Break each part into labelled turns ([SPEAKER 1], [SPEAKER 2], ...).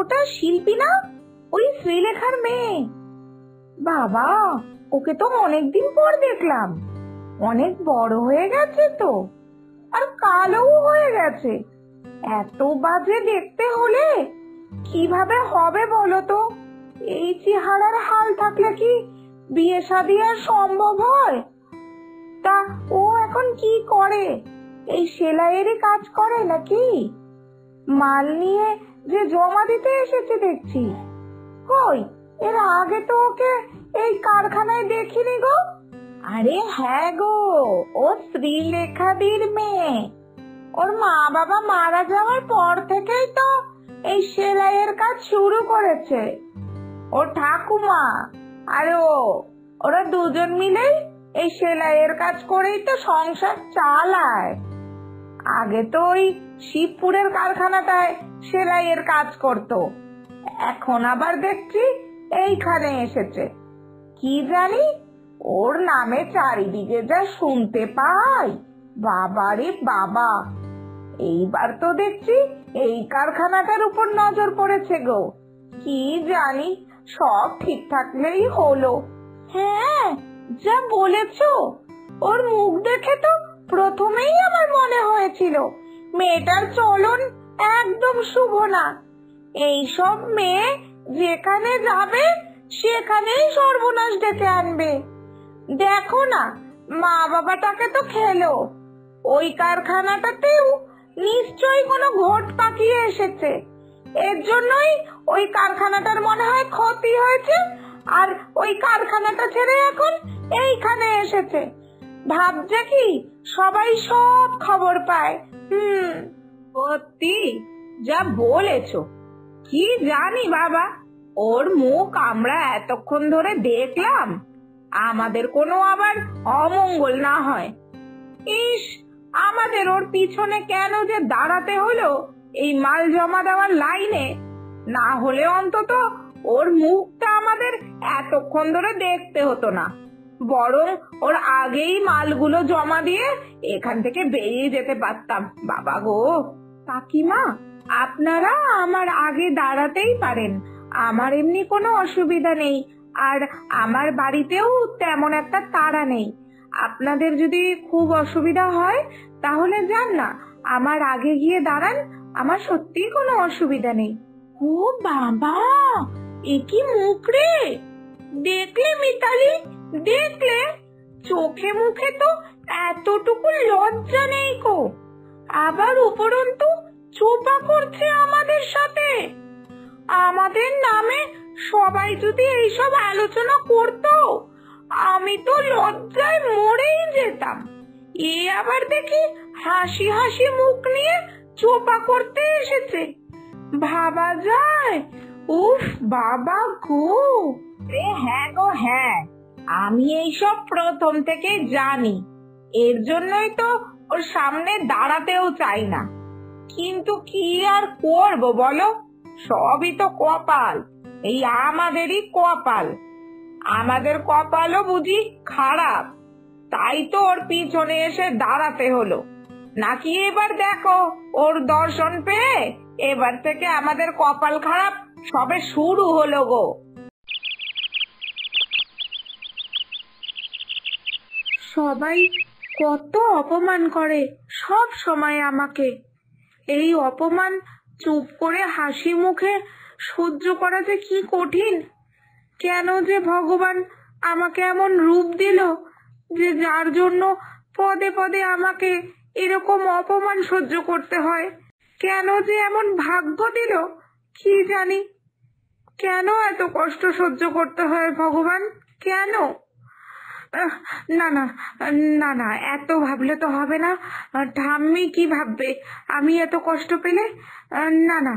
[SPEAKER 1] ওটা শিল্পী না? ওই শ্রীলেখার মেয়ে। বাবা, ওকে তো অনেকদিন পর দেখলাম। অনেক বড় হয়ে গেছে তো, আর কালোও হয়ে গেছে। এত বাজে দেখতে হলে কিভাবে হবে বলো তো? এই চেহারার হাল থাকলে কি বিয়ে শাদী আর সম্ভব হয়? তা ও এখন কি করে? এই সেলাইয়েরই কাজ করে নাকি? মাল নিয়ে যে জমা দিতে এসেছে দেখছি। কই, এর আগে তো ওকে এই কারখানায় দেখিনি গো। আরে হ্যাঁ গো, ও শ্রীলেখাদির মেয়ে। ওর মা বাবা মারা যাওয়ার পর থেকেই তো এই সেলাইয়ের কাজ শুরু করেছে। ওর ঠাকুমা আর ওরা দুজন মিলেই এই সেলাইয়ের কাজ করেই তো সংসার চালায়। আগে তো ওই শিবপুরের কারখানাটায় সেলাইয়ের কাজ করতো, এখন আবার দেখছি এইখানে এসেছে। কি জানি, ওর নামে চারিদিকে যা শুনতে পাই, বাবারে বাবা। এইবার তো দেখছি এই কারখানাটার উপর নজর পড়েছে গো। কি জানি, সব ঠিক থাকলেই হলো। হ্যাঁ, যা বলেছো, ওর মুখ দেখে তো প্রথমেই আমার মনে হয়েছিল মেয়েটার চলন একদম শুভ না। এইসব মেয়ে যেখানে যাবে সেখানেই সর্বনাশ ডেকে আনবে। দেখো না, মা বাবাটাকে তো খেলো। ওই কারখানাটাতেও নিশ্চয়ই কোনো ঘোট পাকিয়ে এসেছে। এর জন্যই ওই কারখানাটার মনে হয় ক্ষতি হয়েছে, আর ওই কারখানাটা ছেড়ে এখন এইখানে এসেছে। ভাবছে কি সবাই সব খবর পায়। সত্যি যা বলেছো। কি জানি বাবা, ওর মুখ আমরা এতক্ষণ ধরে দেখলাম, আমাদের কোনো আবার অমঙ্গল না হয়। ইস, আমাদের ওর পিছনে কেন যে দাঁড়াতে হলো এই মাল জমা দেওয়ার লাইনে। না হলে অন্তত ওর মুখটা আমাদের এতক্ষণ ধরে দেখতে হতো না, বরং ওর আগেই মালগুলো জমা দিয়ে এখান থেকে বেরিয়ে যেতে পারতাম। বাবা গো। কাকিমা, আপনারা আমার আগে দাঁড়াতেই পারেন, আমার এমনি কোনো অসুবিধা নেই। আর আমার বাড়িতেও তেমন একটা তাড়া নেই। আপনাদের যদি খুব অসুবিধা হয় তাহলে যান না, আমার আগে গিয়ে দাঁড়ান, আমার সত্যিই কোনো অসুবিধা নেই। ও বাবা, এ কি মুখ রে! দেখলে মিতালি, দেখলে? চোখে মুখে তো এতটুকু লজ্জা নেই গো, আবার উপরন্তু চোপা করছে আমাদের সাথে। আমাদের নামে সবাই যদি এইসব আলোচনা করতো, আমি তো লজ্জায় মরেই যেতাম। এ আবার দেখি হাসি হাসি মুখ নিয়ে চোপা করতে এসেছে। ভাবা যায়? উফ বাবা গো। হ্যাঁ গো হ্যাঁ, আমি এইসব প্রথম থেকে জানি। এর জন্যই তো ওর সামনে দাঁড়াতেও চাই না। কিন্তু কি আর করবো বলো, সবই তো কপাল। এই আমাদেরই কপাল। আমাদের কপালও বুঝি খারাপ, তাই তো ওর পিছনে এসে দাঁড়াতে হলো। নাকি এবার দেখো, ওর দর্শন পেয়ে এবার থেকে আমাদের কপাল খারাপ সবে শুরু হলো গো। সবাই কত অপমান করে সব সময় আমাকে। এই অপমান চুপ করে হাসি মুখে সহ্য করা যে কি কঠিন। কেন যে ভগবান আমাকে এমন রূপ দিল যে যার জন্য পদে পদে আমাকে এরকম অপমান সহ্য করতে হয়? কেন যে এমন ভাগ্য দিল কি জানি। কেন এত কষ্ট সহ্য করতে হয় ভগবান, কেন? না না না না, এত ভাবলে তো হবে না। ঠাম্মি কি ভাববে আমি এত কষ্ট পেলে? না না,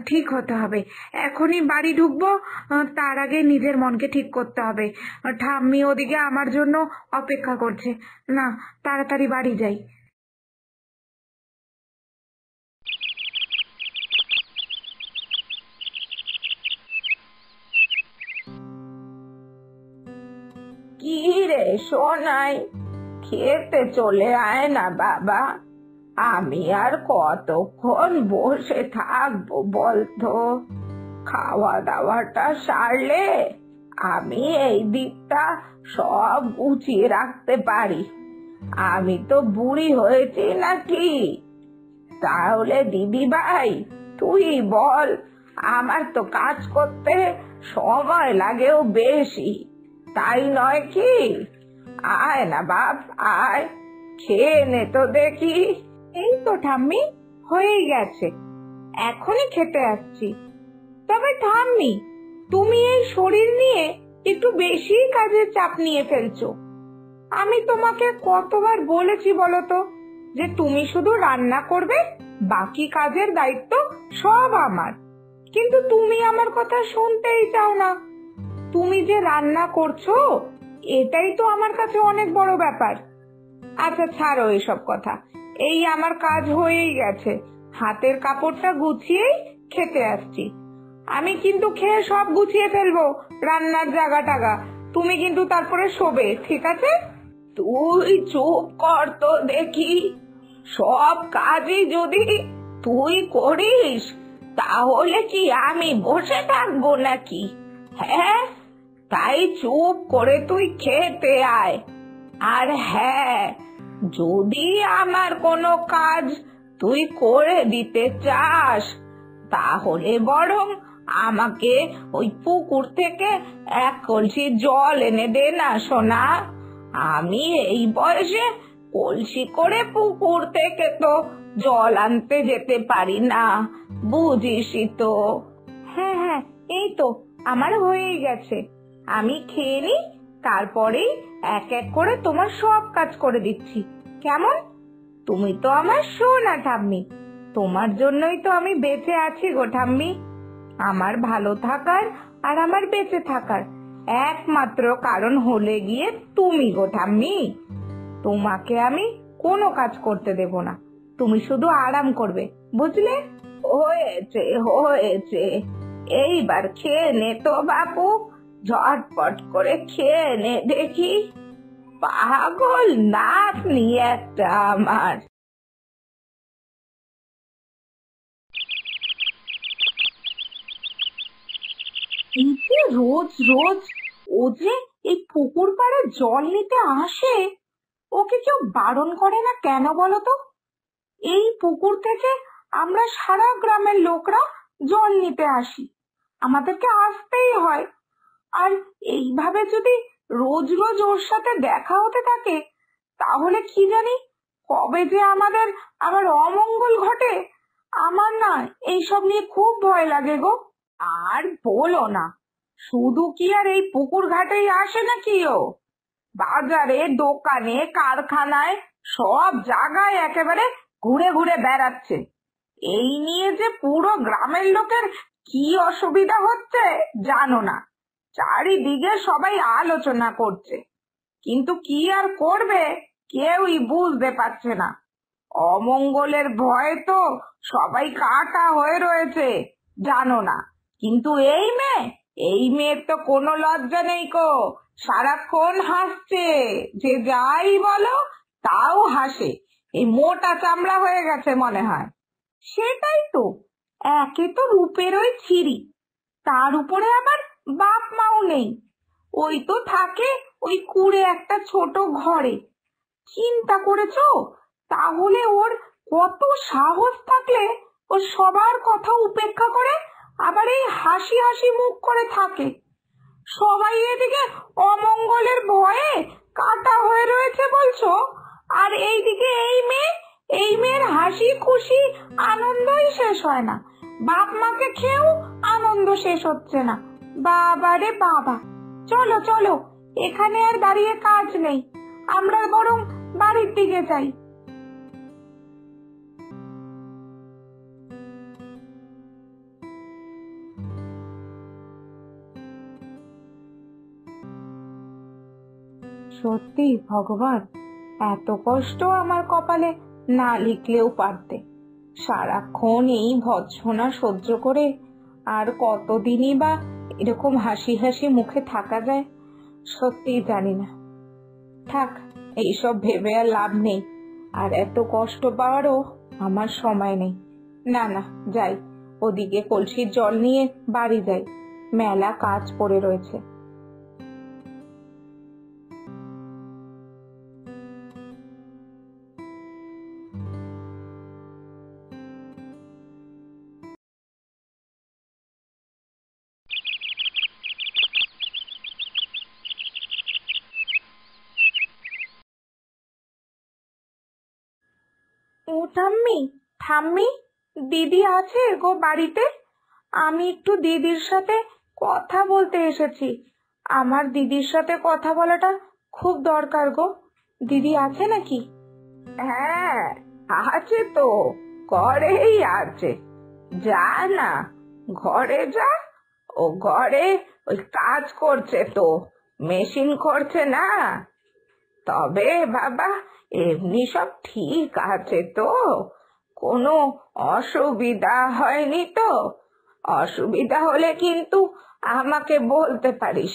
[SPEAKER 1] ঠিক হতে হবে। এখনই বাড়ি ঢুকবো, তার আগে নিজের মনকে ঠিক করতে হবে। ঠাম্মি ওদিকে আমার জন্য অপেক্ষা করছে। না, তাড়াতাড়ি বাড়ি যাই। কি রে সোনাই, খেতে চলে আয় না বাবা। আমি আর কতক্ষণ বসে থাকবো বলতো? খাওয়া দাওয়াটা সারলে আমি এই দিকটা সব গুছিয়ে রাখতে পারি। আমি তো বুড়ি হয়েছি নাকি? তাহলে দিদি ভাই, তুই বল, আমার তো কাজ করতে সময় লাগেও বেশি, তাই নয় কি? আয় না বাপ, আয়, খেয়ে নে তো দেখি। এই তো ঠাম্মি, হয়ে গেছে, এখনই খেতে আসছি। তবে ঠাম্মি, তুমি এই শরীর নিয়ে একটু বেশি কাজের চাপ নিয়ে ফেলছো। আমি তোমাকে কতবার বলেছি বলতো যে তুমি শুধু রান্না করবে, বাকি কাজের দায়িত্ব সব আমার। কিন্তু তুমি আমার কথা শুনতেই চাও না। তুমি যে রান্না করছো, এটাই তো আমার কাছে অনেক বড় ব্যাপার। আচ্ছা ছাড়ো এসব কথা, এই আমার কাজ হয়েই গেছে, হাতের কাপড়টা গুছিয়েই খেতে আসছি। আমি কিন্তু খেয়ে সব গুছিয়ে ফেলবো, রান্নার জায়গা টাগা। তুমি কিন্তু তারপরে শোবে, ঠিক আছে? তুই চুপ কর তো দেখি। সব কাজই যদি তুই করিস, তাহলে কি আমি বসে থাকবো নাকি? হ্যাঁ, তাই চুপ করে তুই খেতে আয়। আর হ্যাঁ, যদি আমার কোনো কাজ তুই করে দিতে চাস, তাহলে বরং আমাকে ওই পুকুর থেকে এক কলসি জল এনে দে না সোনা। আমি এই বয়সে কলসি করে পুকুর থেকে তো জল আনতে যেতে পারি না, বুঝিসই তো। হ্যাঁ হ্যাঁ, এই তো আমার হয়েই গেছে। আমি খেয়ে নি, তারপরেই এক এক করে তোমার সব কাজ করে দিচ্ছি, কেমন? তুমি তো আমার সোনা ঠাম্মি, তোমার জন্যই তো আমি বেঁচে আছি গো ঠাম্মি। আমার ভালো থাকার আর আমার বেঁচে থাকার একমাত্র কারণ হলে গিয়ে তুমি গো ঠাম্মি। তোমাকে আমি কোনো কাজ করতে দেব না, তুমি শুধু আরাম করবে, বুঝলে? হয়েছে হয়েছে, এইবার খেয়ে নে তো বাপু, ঝটপট করে খেয়ে নে দেখি। পাগল নাতনি একটা আমার। এই যে রোজ রোজ ও যে এই পুকুর পাড়ে জল নিতে আসে, ওকে কেউ বারণ করে না কেন বলো তো? এই পুকুর থেকে আমরা সারা গ্রামের লোকরা জল নিতে আসি, আমাদেরকে আসতেই হয়। আর এইভাবে যদি রোজ রোজ ওর সাথে দেখা হতে থাকে, তাহলে কি জানি কবে যে আমাদের আবার অমঙ্গল ঘটে। আমার না এইসব নিয়ে খুব ভয় লাগে গো। আর বলো না, শুধু কি আর এই পুকুর ঘাটেই আসে নাকি ও? বাজারে, দোকানে, কারখানায়, সব জায়গায় একেবারে ঘুরে ঘুরে বেড়াচ্ছে। এই নিয়ে যে পুরো গ্রামের লোকের কি অসুবিধা হচ্ছে জানো না, চারিদিকে সবাই আলোচনা করছে, কিন্তু কি আর করবে কেউই বুঝতে পারছে না। অমঙ্গলের ভয়ে তো সবাই কাটা হয়ে রয়েছে, জানো না। কিন্তু এই মেয়ের তো কোনো লজ্জা নেই কো, সারাক্ষণ হাসছে, যে যাই বলো তাও হাসে। এই মোটা চামড়া হয়ে গেছে মনে হয়। সেটাই তো, একে তো রূপের ওই ছিরি, তার উপরে আবার বাপ মাও নেই। ওই তো থাকে ওই কুড়ে একটা ছোট ঘরে। চিন্তা করেছো তাহলে ওর কত সাহস থাকলে ও সবার কথা উপেক্ষা করে আবার এই হাসি হাসি মুখ করে থাকে। সবাই এদিকে অমঙ্গলের ভয়ে কাটা হয়ে রয়েছে বলছো, আর এইদিকে এই মেয়ের হাসি খুশি আনন্দই শেষ হয় না, বাপ মাকে খেয়েও আনন্দ শেষ হচ্ছে না। বাবা রে বাবা, চলো চলো, এখানে আর দাঁড়িয়ে কাজ নেই, আমরা বরং বাড়ির দিকে যাই। সত্যি ভগবান, এত কষ্ট আমার কপালে না লিখলেও পারতে। সারাক্ষণ এই ভৎসনা সহ্য করে আর কতদিনই বা এরকম হাসি হাসি মুখে থাকা যায়, সত্যিই জানি না। থাক, এইসব ভেবে আর লাভ নেই, আর এত কষ্ট পাওয়ারও আমার সময় নেই। না না, যাই, ওদিকে কলসির জল নিয়ে বাড়ি যাই, মেলা কাজ পড়ে রয়েছে। ও ঠাম্মি, ঠাম্মি, দিদি আছে গো বাড়িতে? আমি একটু দিদির সাথে কথা বলতে এসেছি। আমার দিদির সাথে কথা বলাটা খুব দরকার গো। দিদি আছে নাকি? হ্যাঁ, আছে তো, ঘরেই আছে। যা না, ঘরে যা। ও ঘরে ওই কাজ করছে তো, মেশিন করছে না। তবে বাবা, এমনি সব ঠিক আছে তো? কোনো অসুবিধা হয়নি তো? অসুবিধা হলে কিন্তু আমাকে বলতে পারিস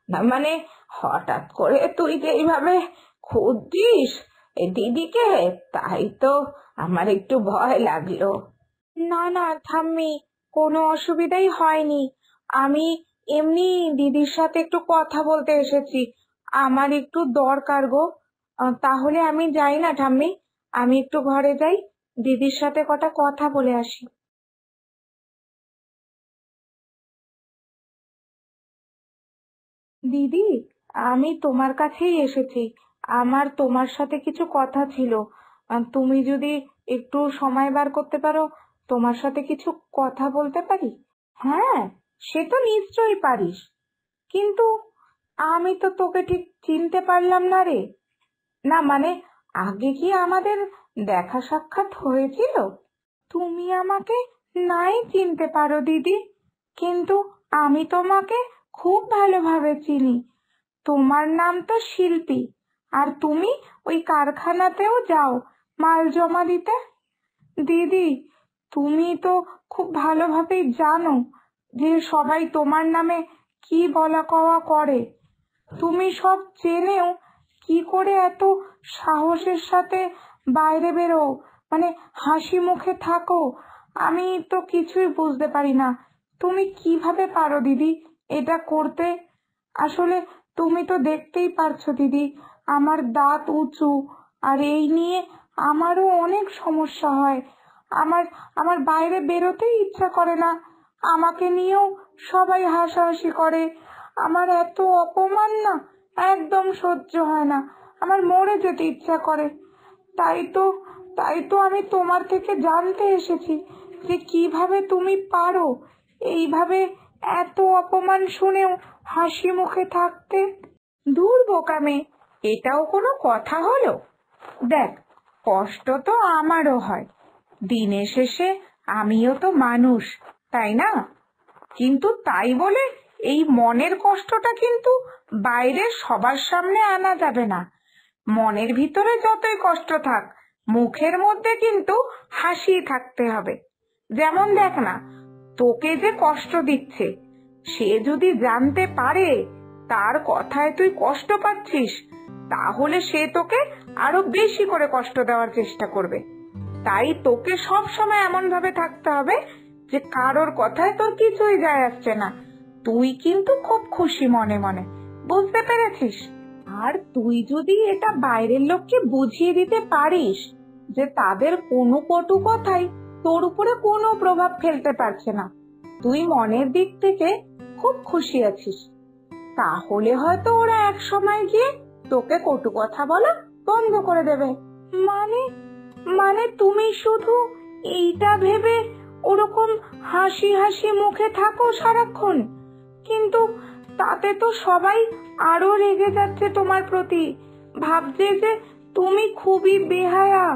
[SPEAKER 1] না। মানে হঠাৎ করে তুই যে এইভাবে খুঁজছিস এই দিদিকে, তাই তো আমার একটু ভয় লাগলো। না না ঠাম্মি, কোনো অসুবিধাই হয়নি। আমি এমনি দিদির সাথে একটু কথা বলতে এসেছি, আমার একটু দরকার গো। তাহলে আমি যাই না ঠাম্মি, আমি একটু ঘরে যাই, দিদির সাথে কটা কথা বলে আসি। দিদি, আমি তোমার কাছেই এসেছি। আমার তোমার সাথে কিছু কথা ছিল। তুমি যদি একটু সময় বার করতে পারো, তোমার সাথে কিছু কথা বলতে পারি? হ্যাঁ, সে তো নিশ্চয়ই পারিস, কিন্তু আমি তো তোকে ঠিক চিনতে পারলাম না রে। না মানে, আগে কি আমাদের দেখা সাক্ষাৎ হয়েছিল? তুমি আমাকে নাই চিনতে পারো দিদি, কিন্তু আমি তোমাকে খুব ভালোভাবে চিনি। তোমার নাম তো শিল্পী, আর তুমি ওই কারখানাতেও যাও মাল জমা দিতে। দিদি, তুমি তো খুব ভালোভাবেই জানো যে সবাই তোমার নামে কি বলা কওয়া করে। তুমি সব জেনেও কি করে এত সাহসের সাথে বাইরে বেরো, মানে হাসি মুখে থাকো? আমি তো কিছুই বুঝতে পারি না, তুমি কিভাবে পারো দিদি এটা করতে। আসলে তুমি তো দেখতেই পারছো দিদি, আমার দাঁত উঁচু, আর এই নিয়ে আমারও অনেক সমস্যা হয়। আমার আমার বাইরে বেরোতেই ইচ্ছা করে না, আমাকে নিয়েও সবাই হাসাহাসি করে। আমার এত অপমান না একদম সহ্য হয় না, আমার মরে যেতে ইচ্ছা করে। তাই তো তাই তো আমি তোমার থেকে জানতে এসেছি যে কিভাবে তুমি পারো এইভাবে এত অপমান শুনেও হাসি মুখে থাকতে। দূর বোকামে, এটাও কোনো কথা হলো? দেখ, কষ্ট তো আমারও হয়, দিনের শেষে আমিও তো মানুষ, তাই না? কিন্তু তাই বলে এই মনের কষ্টটা কিন্তু বাইরের সবার সামনে আনা যাবে না। মনের ভিতরে যতই কষ্ট থাক, মুখের মধ্যে কিন্তু হাসি থাকতে হবে। যেমন দেখ না, তোকে যে কষ্ট দিচ্ছে, সে যদি জানতে পারে তার কথায় তুই কষ্ট পাচ্ছিস, তাহলে সে তোকে আরো বেশি করে কষ্ট দেওয়ার চেষ্টা করবে। তাই তোকে সব সময় এমন ভাবে থাকতে হবে যে কারোর কথায় তোর কিছুই যায় আসছে না, তুই কিন্তু খুব খুশি মনে মনে। বুঝতে পেরেছিস? আর তুই যদি এটা বাইরের লোককে বুঝিয়ে দিতে পারিস যে তাদের কোনো কটু কথাই তোর উপরে কোনো প্রভাব ফেলতে পারছে না, তুই মনের দিক থেকে খুব খুশি আছিস, তাহলে হয়তো ওরা এক সময় গিয়ে তোকে কটু কথা বলা বন্ধ করে দেবে। মানে মানে তুমি শুধু এইটা ভেবে ওরকম হাসি হাসি মুখে থাকো সারাক্ষণ, কিন্তু তাতে তো সবাই আরো রেগে যাচ্ছে তোমার প্রতি, ভাবছে যে তুমি খুবই বেহায়া,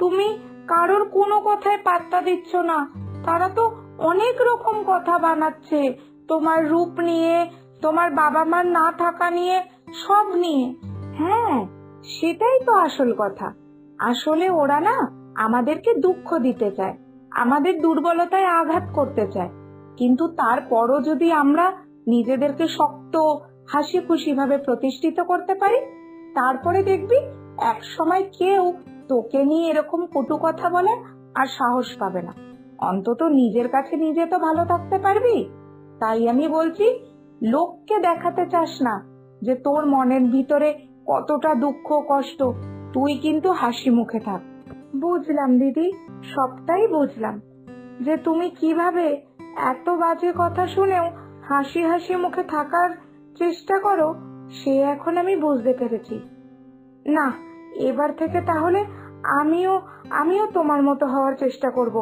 [SPEAKER 1] তুমি কারোর কোনো কথায় পাত্তা দিচ্ছ না। তারা তো অনেক রকম কথা বানাচ্ছে তোমার রূপ নিয়ে, তোমার বাবা মার না থাকা নিয়ে, সব নিয়ে। হ্যাঁ, সেটাই তো আসল কথা। আসলে ওরা না আমাদেরকে দুঃখ দিতে চায়, আমাদের দুর্বলতায় আঘাত করতে চায়, কিন্তু তারপরও যদি আমরা নিজেদেরকে শক্ত হাসি খুশি ভাবে প্রতিষ্ঠিত করতে পারি, তারপরে দেখবি এক সময় কেউ তোকে নিয়ে এরকম কটু কথা বলার আর সাহস পাবে না। অন্তত নিজের কাছে নিজে তো ভালো থাকতে পারবি। তাই আমি বলছি, লোককে দেখাতে চাস না যে তোর মনের ভিতরে কতটা দুঃখ কষ্ট। তুই কিন্তু হাসি মুখে থাক। বুঝলাম দিদি, সবটাই বুঝলাম যে তুমি কিভাবে এত বাজে কথা শুনেও হাসি হাসি মুখে থাকার চেষ্টা করো, সে এখন আমি বুঝতে পেরেছি। না, এবার থেকে তাহলে আমিও আমিও তোমার মতো হওয়ার চেষ্টা করব।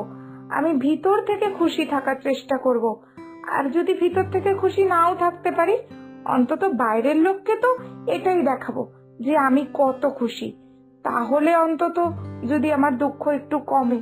[SPEAKER 1] আমি ভিতর থেকে খুশি থাকার চেষ্টা করব। আর যদি ভিতর থেকে খুশি নাও থাকতে পারি, অন্তত বাইরের লোককে তো এটাই দেখাবো যে আমি কত খুশি। তাহলে অন্তত যদি আমার দুঃখ একটু কমে।